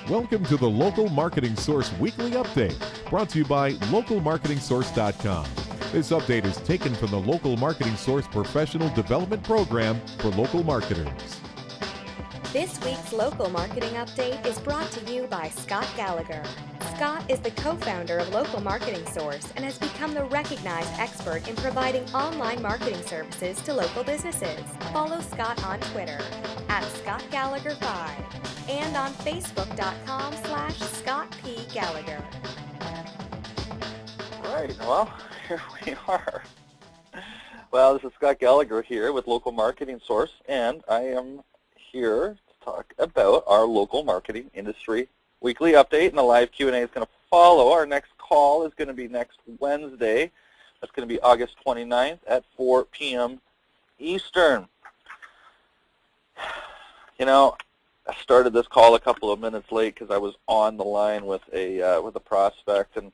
Welcome to the Local Marketing Source Weekly Update, brought to you by LocalMarketingSource.com. This update is taken from the Local Marketing Source Professional Development Program for local marketers. This week's Local Marketing Update is brought to you by Scott Gallagher. Scott is the co-founder of Local Marketing Source and has become the recognized expert in providing online marketing services to local businesses. Follow Scott on Twitter @ScottGallagher5 and on Facebook.com/ScottPGallagher. All right, well, here we are. Well, this is Scott Gallagher here with Local Marketing Source, and I am here to talk about our local marketing industry weekly update, and the live Q&A is going to follow. Our next call is going to be next Wednesday. That's going to be August 29th at 4 p.m. Eastern. You know, I started this call a couple of minutes late because I was on the line with a prospect, and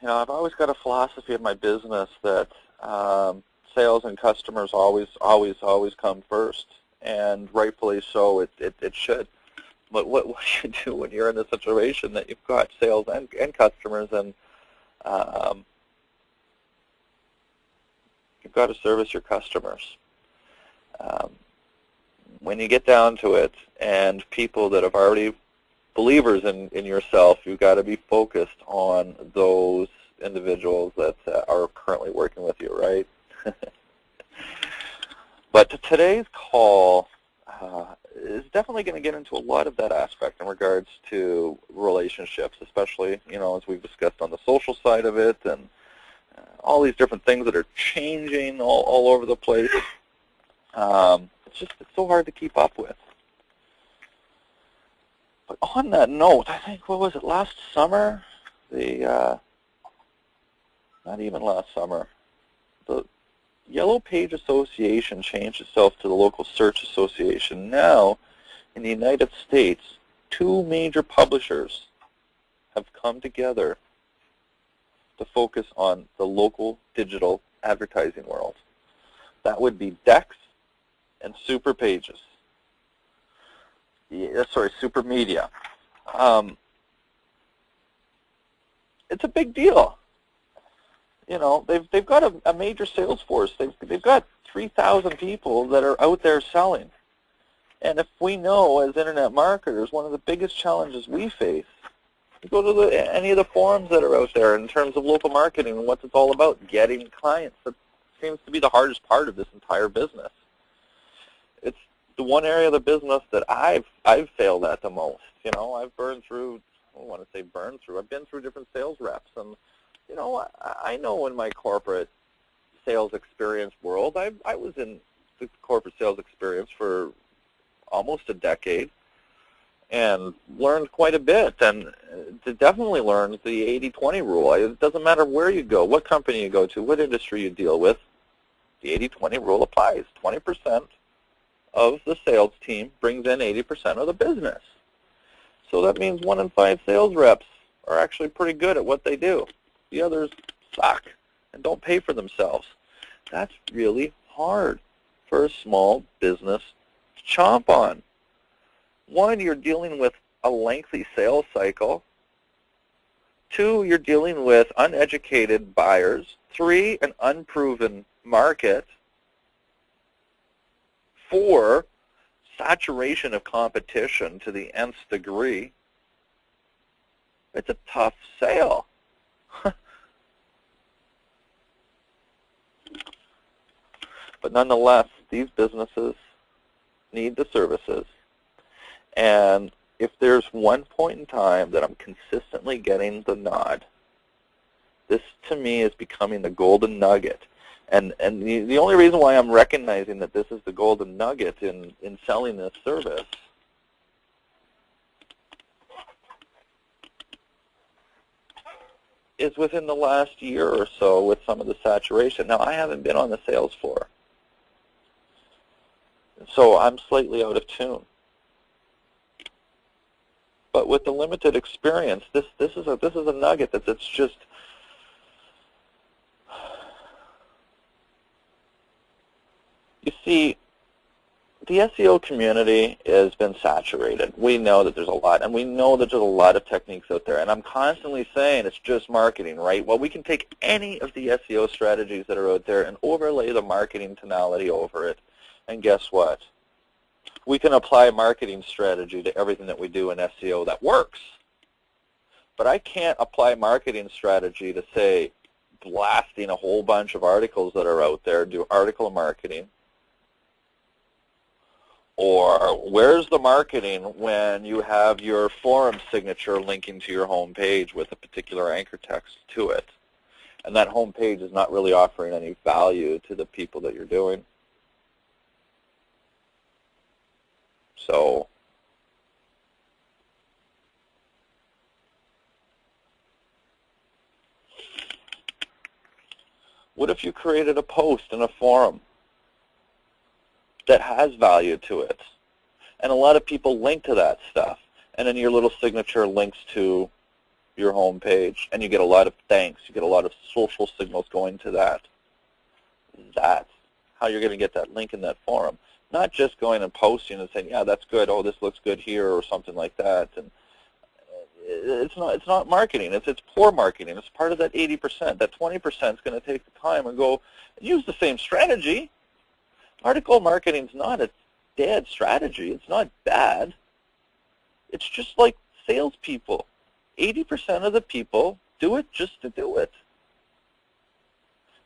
you know, I've always got a philosophy in my business that sales and customers always come first, and rightfully so. It should. But what you do when you're in a situation that you've got sales and customers, and you've got to service your customers. When you get down to it, and people that have already believers in yourself, you've got to be focused on those individuals that are currently working with you, right? But today's call is definitely going to get into a lot of that aspect in regards to relationships, especially, you know, as we've discussed on the social side of it, and all these different things that are changing all over the place. It's so hard to keep up with. But on that note, I think, what was it, last summer? Not even last summer. The Yellow Page Association changed itself to the Local Search Association. Now, in the United States, two major publishers have come together to focus on the local digital advertising world. That would be Dex and Super Pages. SuperMedia. It's a big deal. You know, they've got a major sales force. They've got 3,000 people that are out there selling. And if we know as internet marketers, one of the biggest challenges we face, you go to any of the forums that are out there in terms of local marketing and what it's all about, getting clients. That seems to be the hardest part of this entire business. It's the one area of the business that I've failed at the most. You know, I've burned through, I don't want to say burned through, I've been through different sales reps, and you know, I know in my corporate sales experience world, I was in the corporate sales experience for almost a decade and learned quite a bit, and definitely learned the 80-20 rule. It doesn't matter where you go, what company you go to, what industry you deal with, the 80-20 rule applies. 20% of the sales team brings in 80% of the business. So that means 1 in 5 sales reps are actually pretty good at what they do. The others suck and don't pay for themselves. That's really hard for a small business to chomp on. 1, you're dealing with a lengthy sales cycle. 2, you're dealing with uneducated buyers. 3, an unproven market. 4, saturation of competition to the nth degree. It's a tough sale. But nonetheless, these businesses need the services. And if there's one point in time that I'm consistently getting the nod, this to me is becoming the golden nugget. And the only reason why I'm recognizing that this is the golden nugget in selling this service is within the last year or so with some of the saturation. Now, I haven't been on the sales floor, so I'm slightly out of tune. But with the limited experience, this is a nugget that's just, you see, the SEO community has been saturated. We know that there's a lot, and we know that there's a lot of techniques out there. And I'm constantly saying it's just marketing, right? Well, we can take any of the SEO strategies that are out there and overlay the marketing tonality over it. And guess what? We can apply marketing strategy to everything that we do in SEO that works. But I can't apply marketing strategy to, say, blasting a whole bunch of articles that are out there, do article marketing. Or where's the marketing when you have your forum signature linking to your home page with a particular anchor text to it, and that home page is not really offering any value to the people that you're doing? So what if you created a post in a forum that has value to it, and a lot of people link to that stuff, and then your little signature links to your home page, and you get a lot of thanks, you get a lot of social signals going to that? That's how you're going to get that link in that forum. Not just going and posting and saying, yeah, that's good, oh, this looks good here, or something like that. And it's not marketing. It's poor marketing. It's part of that 80%. That 20% is going to take the time and go and use the same strategy. Article marketing is not a dead strategy. It's not bad. It's just like salespeople. 80% of the people do it just to do it.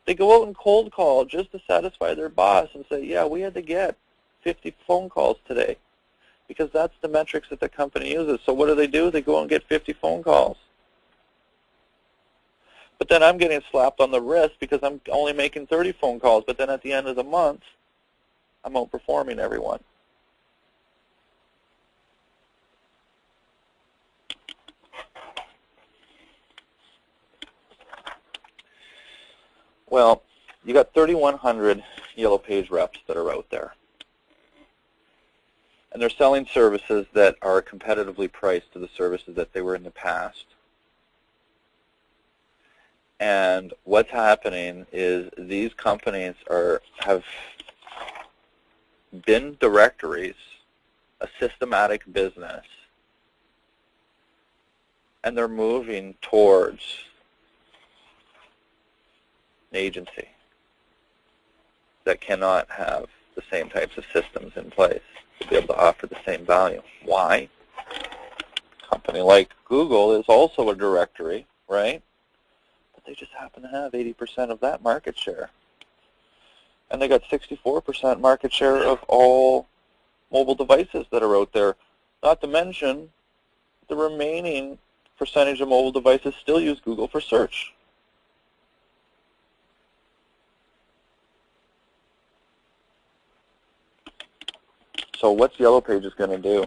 They go out and cold call just to satisfy their boss and say, yeah, we had to get 50 phone calls today, because that's the metrics that the company uses. So what do? They go out and get 50 phone calls. But then I'm getting slapped on the wrist because I'm only making 30 phone calls, but then at the end of the month, I'm outperforming everyone. Well, you got 3,100 Yellow Page reps that are out there. And they're selling services that are competitively priced to the services that they were in the past. And what's happening is these companies have been directories, a systematic business, and they're moving towards an agency that cannot have the same types of systems in place to be able to offer the same value. Why? A company like Google is also a directory, right? But they just happen to have 80% of that market share. And they got 64% market share of all mobile devices that are out there. Not to mention, the remaining percentage of mobile devices still use Google for search. So what's Yellow Pages going to do?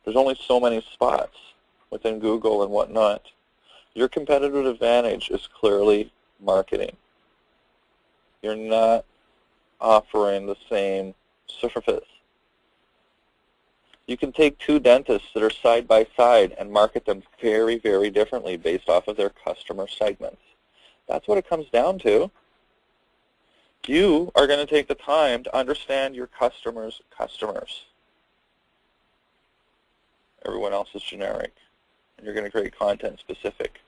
There's only so many spots within Google and whatnot. Your competitive advantage is clearly marketing. You're not offering the same service. You can take two dentists that are side by side and market them very, very differently based off of their customer segments. That's what it comes down to. You are going to take the time to understand your customers' customers. Everyone else is generic. And you're going to create content specific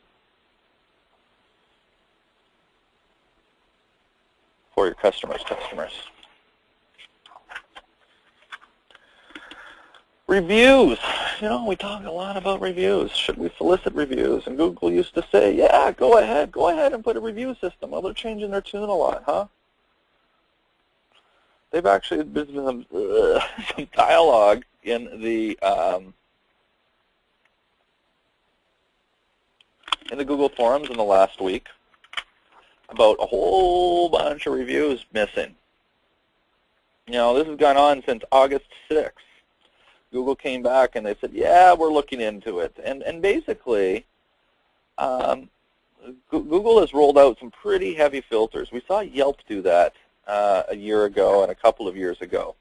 for your customers' customers. Reviews. You know, we talk a lot about reviews. Should we solicit reviews? And Google used to say, yeah, go ahead and put a review system. Well, they're changing their tune a lot, huh? They've actually been some dialogue in the Google forums in the last week about a whole bunch of reviews missing. You know, this has gone on since August 6th. Google came back and they said, yeah, we're looking into it. And basically, Google has rolled out some pretty heavy filters. We saw Yelp do that a year ago and a couple of years ago.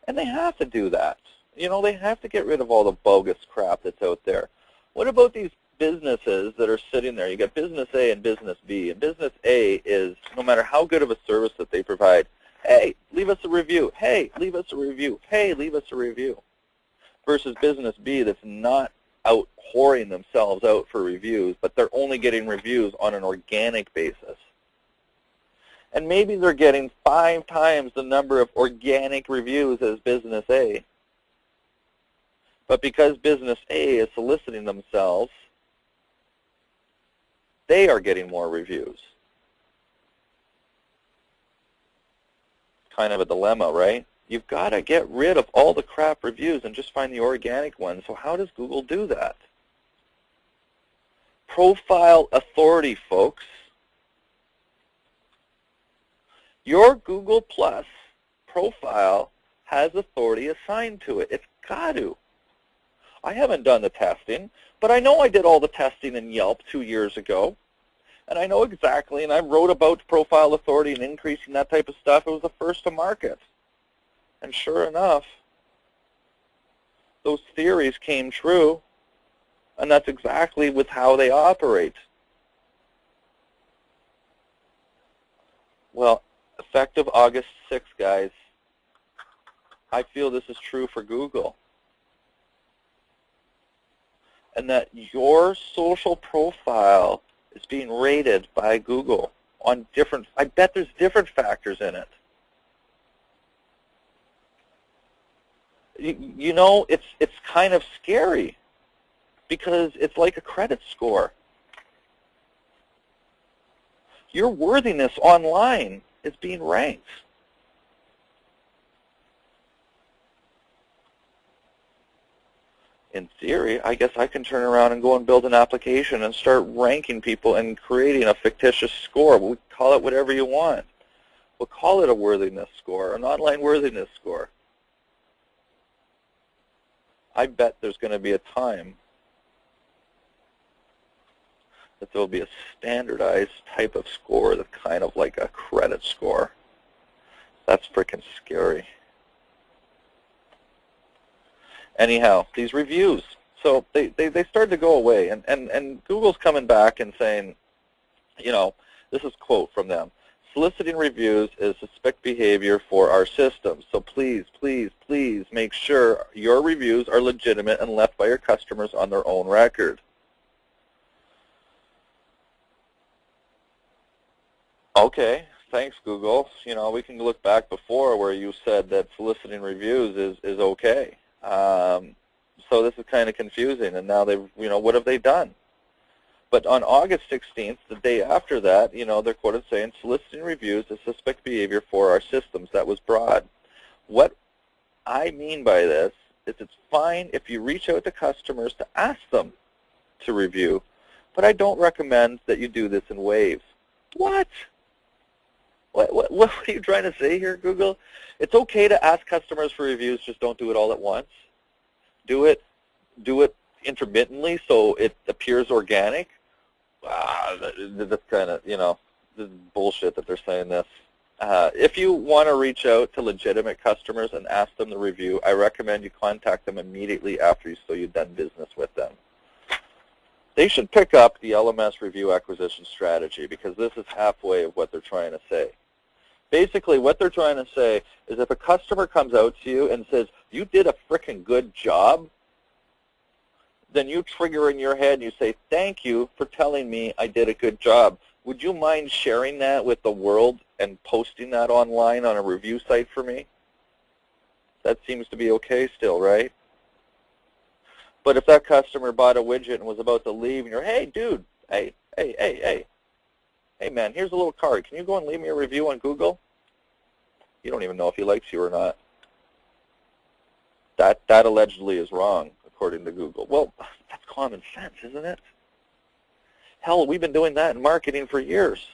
And they have to do that. You know, they have to get rid of all the bogus crap that's out there. What about these businesses that are sitting there? You got business A and business B. And business A is, no matter how good of a service that they provide, Hey, leave us a review. Hey, leave us a review. Hey, leave us a review. Versus business B that's not out whoring themselves out for reviews, but they're only getting reviews on an organic basis. And maybe they're getting 5 times the number of organic reviews as business A. But because business A is soliciting themselves, they are getting more reviews. Kind of a dilemma, right? You've got to get rid of all the crap reviews and just find the organic ones. So how does Google do that? Profile authority, folks. Your Google Plus profile has authority assigned to it. It's got to. I haven't done the testing, but I know I did all the testing in Yelp 2 years ago. And I know exactly, and I wrote about profile authority and increasing that type of stuff. It was the first to market. And sure enough, those theories came true, and that's exactly with how they operate. Well, effective August 6th, guys, I feel this is true for Google. And that your social profile is being rated by Google on different, I bet there's different factors in it. You know, it's kind of scary because it's like a credit score. Your worthiness online is being ranked. In theory, I guess I can turn around and go and build an application and start ranking people and creating a fictitious score. We'll call it whatever you want. We'll call it a worthiness score, an online worthiness score. I bet there's going to be a time that there will be a standardized type of score that's kind of like a credit score. That's freaking scary. Anyhow, these reviews, so they started to go away, and Google's coming back and saying, you know, this is a quote from them, soliciting reviews is suspect behavior for our system, so please, please, please make sure your reviews are legitimate and left by your customers on their own record. Okay, thanks, Google. You know, we can look back before where you said that soliciting reviews is okay. So this is kind of confusing, and now they've, you know, what have they done? But on August 16th, the day after that, you know, they're quoted saying, soliciting reviews is suspect behavior for our systems. That was broad. What I mean by this is it's fine if you reach out to customers to ask them to review, but I don't recommend that you do this in waves. What? What are you trying to say here, Google? It's okay to ask customers for reviews, just don't do it all at once. Do it intermittently so it appears organic. That's kind of, you know, this is bullshit that they're saying this. If you want to reach out to legitimate customers and ask them to review, I recommend you contact them immediately after you've done business with them. They should pick up the LMS review acquisition strategy because this is halfway of what they're trying to say. Basically, what they're trying to say is if a customer comes out to you and says, you did a frickin' good job, then you trigger in your head and you say, thank you for telling me I did a good job. Would you mind sharing that with the world and posting that online on a review site for me? That seems to be okay still, right? But if that customer bought a widget and was about to leave and you're, hey, dude, hey, man, here's a little card. Can you go and leave me a review on Google? You don't even know if he likes you or not. That allegedly is wrong, according to Google. Well, that's common sense, isn't it? Hell, we've been doing that in marketing for years.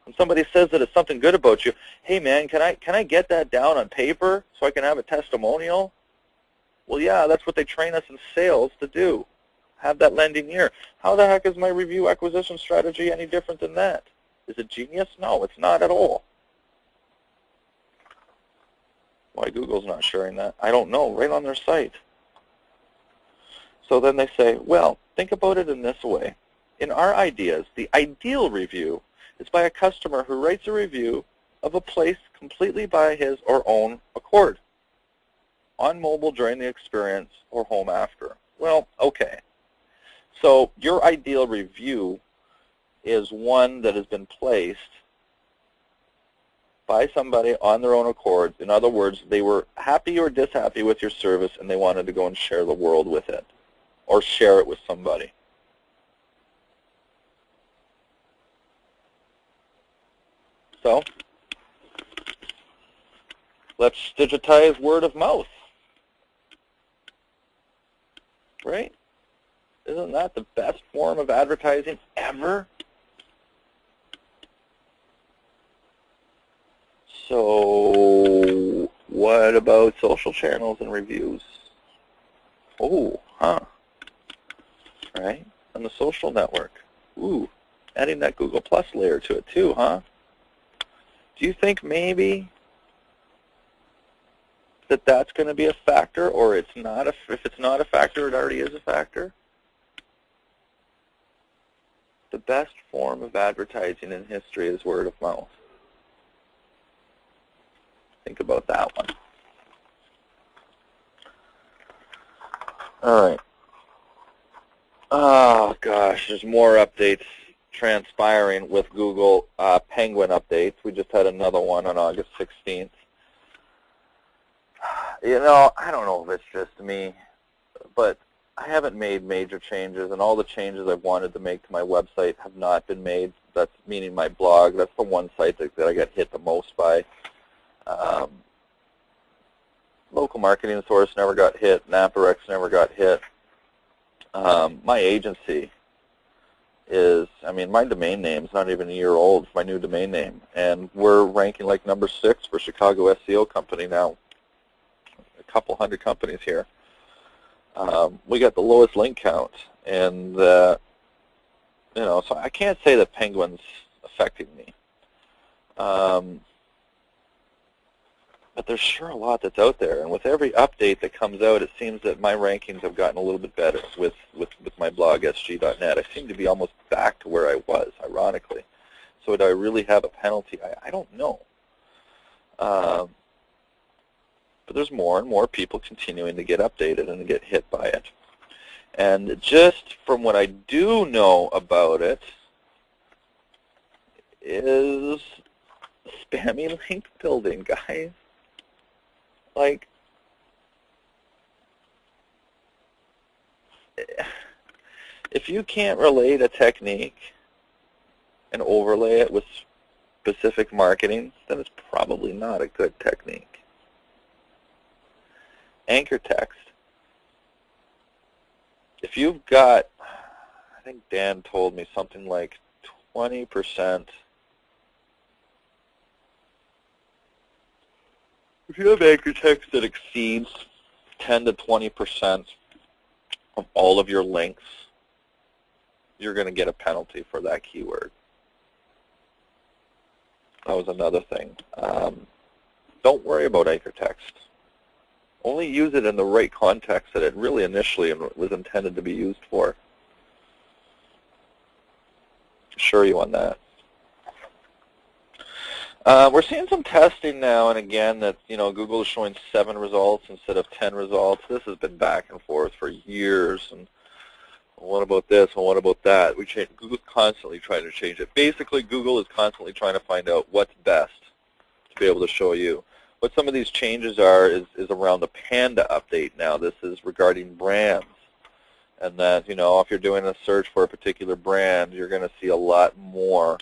When somebody says that it's something good about you, hey, man, can I get that down on paper so I can have a testimonial? Well, yeah, that's what they train us in sales to do. Have that lending ear. How the heck is my review acquisition strategy any different than that? Is it genius? No, it's not at all. Why Google's not sharing that? I don't know, right on their site. So then they say, well, think about it in this way. In our ideas, the ideal review is by a customer who writes a review of a place completely by his or own accord, on mobile during the experience or home after. Well, okay. So your ideal review is one that has been placed by somebody on their own accord. In other words, they were happy or dishappy with your service and they wanted to go and share the world with it or share it with somebody. So let's digitize word of mouth, right? Isn't that the best form of advertising ever? So what about social channels and reviews? Oh, huh. Right? On the social network. Ooh, adding that Google Plus layer to it too, huh? Do you think maybe that that's going to be a factor, or it's not? If it's not a factor, it already is a factor? The best form of advertising in history is word of mouth. Think about that one. All right. Oh, gosh, there's more updates transpiring with Google Penguin updates. We just had another one on August 16th. You know, I don't know if it's just me, but I haven't made major changes, and all the changes I've wanted to make to my website have not been made. That's meaning my blog. That's the one site that I get hit the most by. Local Marketing Source never got hit. Naparex never got hit. My agency is, I mean, my domain name is not even a year old, my new domain name, and we're ranking like number 6 for Chicago SEO company now. A couple hundred companies here. We got the lowest link count, and you know, so I can't say that Penguin's affecting me. But there's sure a lot that's out there, and with every update that comes out, it seems that my rankings have gotten a little bit better with my blog, sg.net. I seem to be almost back to where I was, ironically. So do I really have a penalty? I don't know. But there's more and more people continuing to get updated and to get hit by it. And just from what I do know about it is spammy link building, guys. Like, if you can't relate a technique and overlay it with specific marketing, then it's probably not a good technique. Anchor text. If you've got, I think Dan told me something like 20%. If you have anchor text that exceeds 10 to 20% of all of your links, you're going to get a penalty for that keyword. That was another thing. Don't worry about anchor text. Only use it in the right context that it really initially was intended to be used for. Assure you on that. We're seeing some testing now and again that, you know, Google is showing 7 results instead of 10 results. This has been back and forth for years. And what about this? And what about that? Google's constantly trying to change it. Basically, Google is constantly trying to find out what's best to be able to show you. What some of these changes are is around the Panda update now. This is regarding brands. And that, you know, if you're doing a search for a particular brand, you're going to see a lot more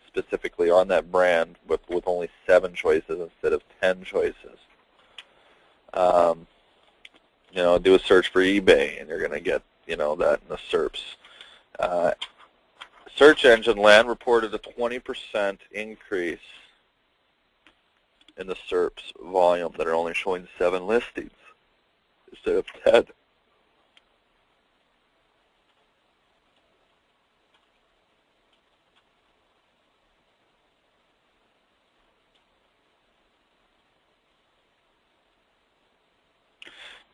specifically on that brand with only 7 choices instead of 10 choices. You know, do a search for eBay, and you're going to get, you know, that in the SERPs. Search Engine Land reported a 20% increase in the SERPs volume that are only showing 7 listings instead of 10.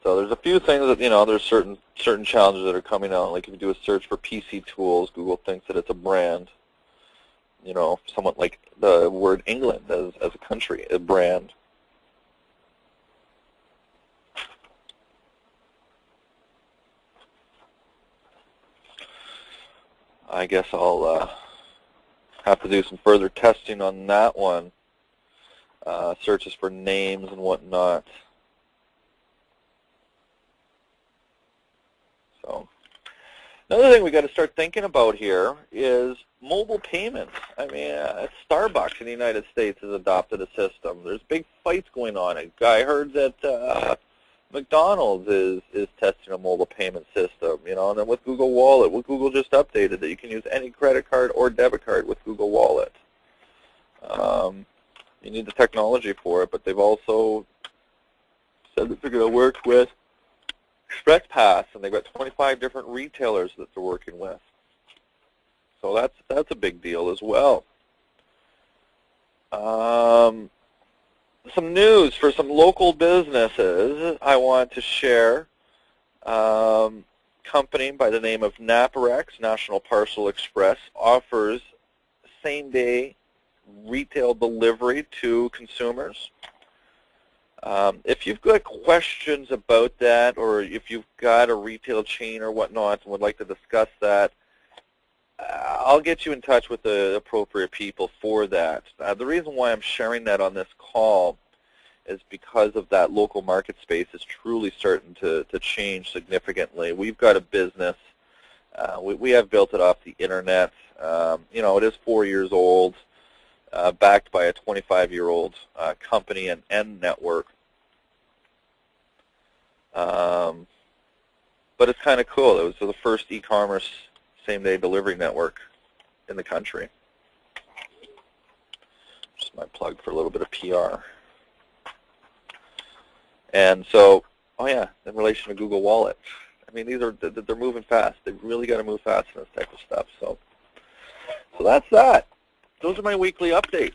So there's a few things that, you know, there's certain challenges that are coming out. Like if you do a search for PC tools, Google thinks that it's a brand. somewhat like the word England as a country, a brand. I guess I'll have to do some further testing on that one. Searches for names and whatnot. So another thing we got to start thinking about here is mobile payments. I mean, Starbucks in the United States has adopted a system. There's big fights going on. I heard that McDonald's is testing a mobile payment system, and then with Google Wallet, Google just updated that you can use any credit card or debit card with Google Wallet. You need the technology for it, but they've also said that they're going to work with ExpressPass, and they've got 25 different retailers that they're working with. So that's a big deal as well. Some news for some local businesses I want to share. Company by the name of Naparex, National Parcel Express, offers same-day retail delivery to consumers. If you've got questions about that, or if you've got a retail chain or whatnot and would like to discuss that, I'll get you in touch with the appropriate people for that. The reason why I'm sharing that on this call is because of that local market space is truly starting to change significantly. We've got a business. We have built it off the internet. It is 4 years old. Backed by a 25-year-old company and network. But it's kind of cool. It was the first e-commerce same-day delivery network in the country. Just my plug for a little bit of PR. And so, in relation to Google Wallet, I mean, they're moving fast. They've really got to move fast in this type of stuff. So that's that. Those are my weekly updates.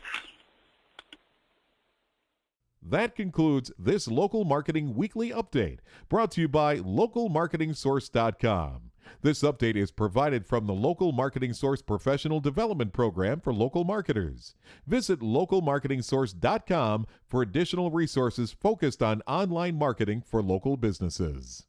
That concludes this Local Marketing Weekly Update, brought to you by LocalMarketingSource.com. This update is provided from the Local Marketing Source Professional Development Program for local marketers. Visit LocalMarketingSource.com for additional resources focused on online marketing for local businesses.